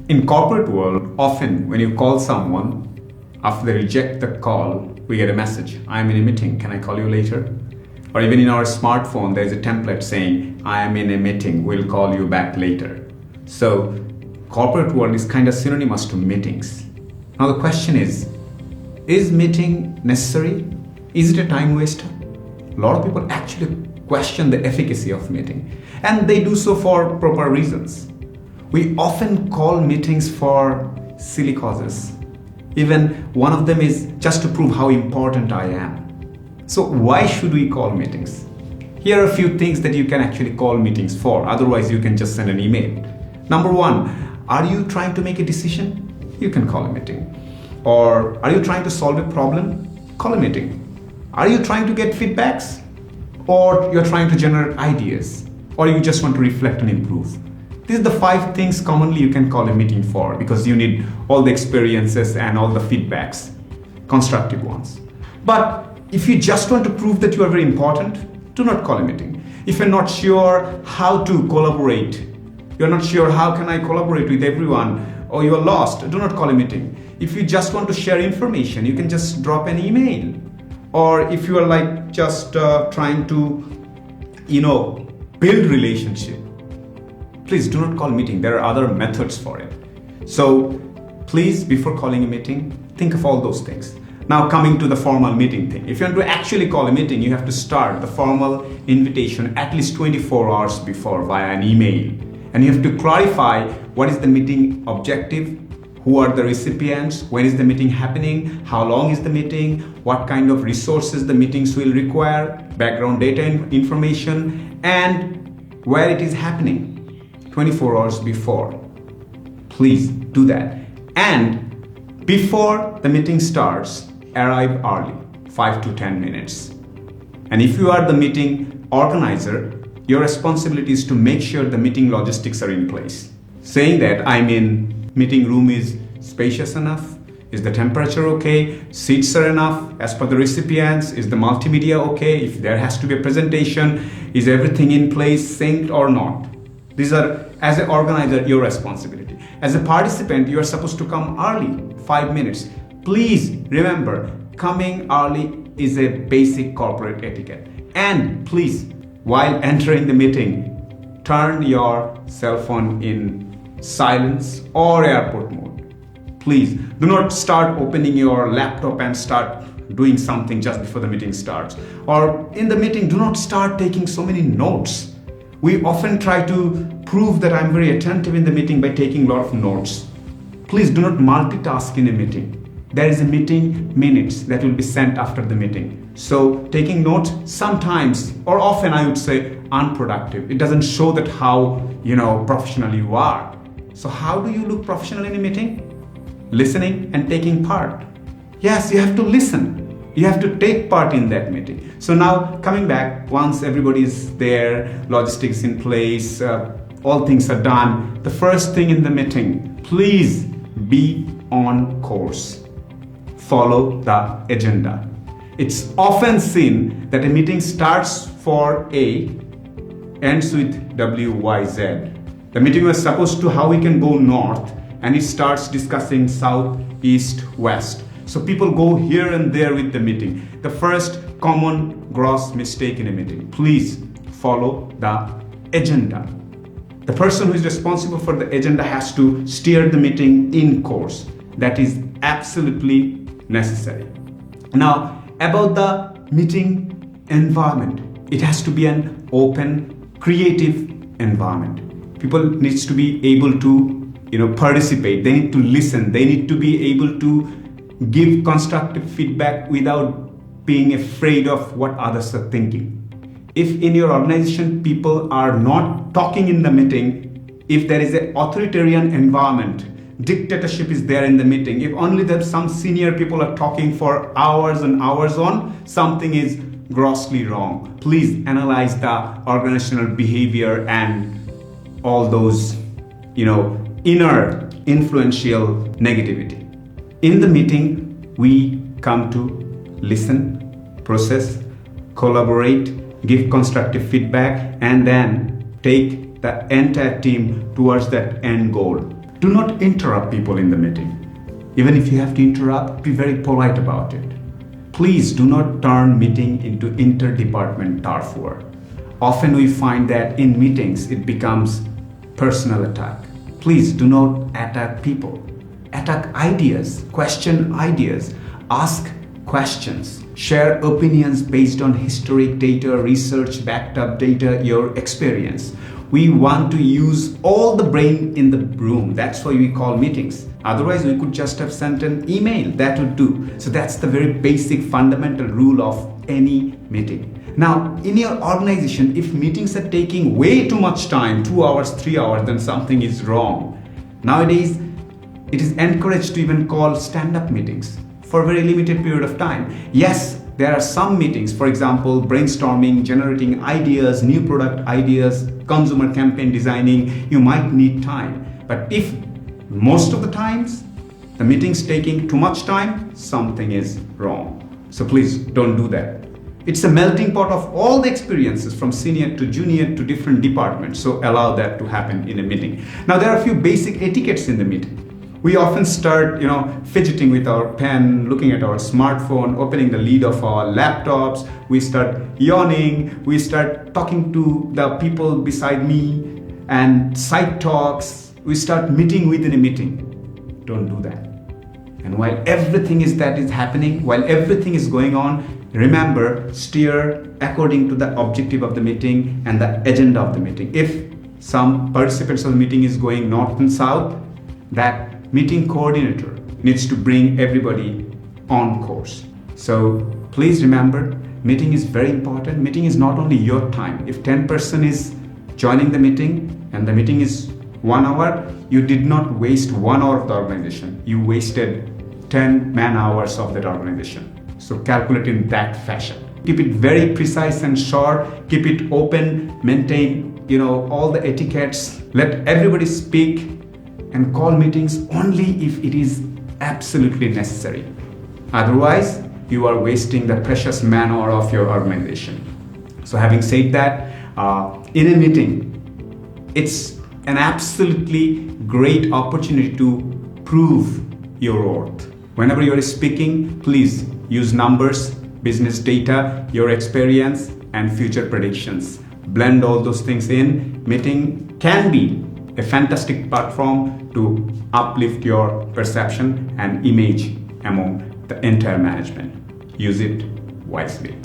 In corporate world, often when you call someone, after they reject the call, we get a message, I'm in a meeting, can I call you later? Or even in our smartphone, there's a template saying, I am in a meeting, we'll call you back later. So corporate world is kind of synonymous to meetings. Now the question is meeting necessary? Is it a time waster? A lot of people actually question the efficacy of meeting, and they do so for proper reasons. We often call meetings for silly causes. Even one of them is just to prove how important I am. So why should we call meetings? Here are a few things that you can actually call meetings for. Otherwise, you can just send an email. Number one, are you trying to make a decision? You can call a meeting. Or are you trying to solve a problem? Call a meeting. Are you trying to get feedbacks? Or you're trying to generate ideas? Or you just want to reflect and improve? These are the 5 things commonly you can call a meeting for, because you need all the experiences and all the feedbacks, constructive ones. But if you just want to prove that you are very important, do not call a meeting. If you're not sure how to collaborate, you're not sure how can I collaborate with everyone, or you're lost, do not call a meeting. If you just want to share information, you can just drop an email. Or if you are like just trying to, build relationship, please do not call meeting. There are other methods for it. So please, before calling a meeting, think of all those things. Now coming to the formal meeting thing. If you want to actually call a meeting, you have to start the formal invitation at least 24 hours before via an email. And you have to clarify what is the meeting objective, who are the recipients, when is the meeting happening, how long is the meeting, what kind of resources the meetings will require, background data information, and where it is happening. 24 hours before. Please do that. And before the meeting starts, arrive early, 5 to 10 minutes. And if you are the meeting organizer, your responsibility is to make sure the meeting logistics are in place. Saying that, I mean, meeting room is spacious enough, is the temperature okay, seats are enough as per the recipients, is the multimedia okay, if there has to be a presentation, is everything in place, synced or not. These are, as an organizer, your responsibility. As a participant, you are supposed to come early, 5 minutes. Please remember, coming early is a basic corporate etiquette. And please, while entering the meeting, turn your cell phone in silence or airport mode. Please, do not start opening your laptop and start doing something just before the meeting starts. Or in the meeting, do not start taking so many notes. We often try to prove that I'm very attentive in the meeting by taking a lot of notes. Please do not multitask in a meeting. There is a meeting minutes that will be sent after the meeting. So taking notes sometimes, or often I would say, unproductive. It doesn't show that how, professional you are. So how do you look professional in a meeting? Listening and taking part. Yes, you have to listen. You have to take part in that meeting. So now coming back, once everybody is there, logistics in place, all things are done, the first thing in the meeting, please be on course. Follow the agenda. It's often seen that a meeting starts for A, ends with W, Y, Z. The meeting was supposed to how we can go north, and it starts discussing south, east, west. So people go here and there with the meeting. The first common gross mistake in a meeting. Please follow the agenda. The person who is responsible for the agenda has to steer the meeting in course. That is absolutely necessary. Now, about the meeting environment. It has to be an open, creative environment. People needs to be able to, participate. They need to listen. They need to be able to give constructive feedback without being afraid of what others are thinking. If in your organization people are not talking in the meeting, if there is an authoritarian environment, dictatorship is there in the meeting, if only that some senior people are talking for hours and hours on, something is grossly wrong. Please analyze the organizational behavior and all those, inner influential negativity. In the meeting, we come to listen, process, collaborate, give constructive feedback, and then take the entire team towards that end goal. Do not interrupt people in the meeting. Even if you have to interrupt, be very polite about it. Please do not turn meeting into interdepartment turf war. Often we find that in meetings it becomes personal attack. Please do not attack people. Attack ideas, question ideas, ask questions, share opinions based on historic data, research backed up data, your experience. We want to use all the brain in the room. That's why we call meetings. Otherwise, we could just have sent an email. That would do. So that's the very basic fundamental rule of any meeting. Now, in your organization, if meetings are taking way too much time, 2 hours, 3 hours, then something is wrong. Nowadays, it is encouraged to even call stand-up meetings for a very limited period of time. Yes, there are some meetings, for example, brainstorming, generating ideas, new product ideas, consumer campaign designing, you might need time. But if most of the times the meeting's taking too much time, something is wrong. So please don't do that. It's a melting pot of all the experiences from senior to junior to different departments. So allow that to happen in a meeting. Now there are a few basic etiquettes in the meeting. We often start, fidgeting with our pen, looking at our smartphone, opening the lid of our laptops. We start yawning. We start talking to the people beside me and side talks. We start meeting within a meeting. Don't do that. And while everything is happening, while everything is going on, remember, steer according to the objective of the meeting and the agenda of the meeting. If some participants of the meeting is going north and south, that meeting coordinator needs to bring everybody on course. So please remember, meeting is very important. Meeting is not only your time. If 10% is joining the meeting and the meeting is 1 hour, you did not waste 1 hour of the organization. You wasted 10 man hours of that organization. So calculate in that fashion. Keep it very precise and short. Keep it open. Maintain, all the etiquettes. Let everybody speak. And call meetings only if it is absolutely necessary. Otherwise, you are wasting the precious man-hour of your organization. So having said that, in a meeting, it's an absolutely great opportunity to prove your worth. Whenever you're speaking, please use numbers, business data, your experience, and future predictions. Blend all those things in. Meeting can be a fantastic platform to uplift your perception and image among the entire management. Use it wisely.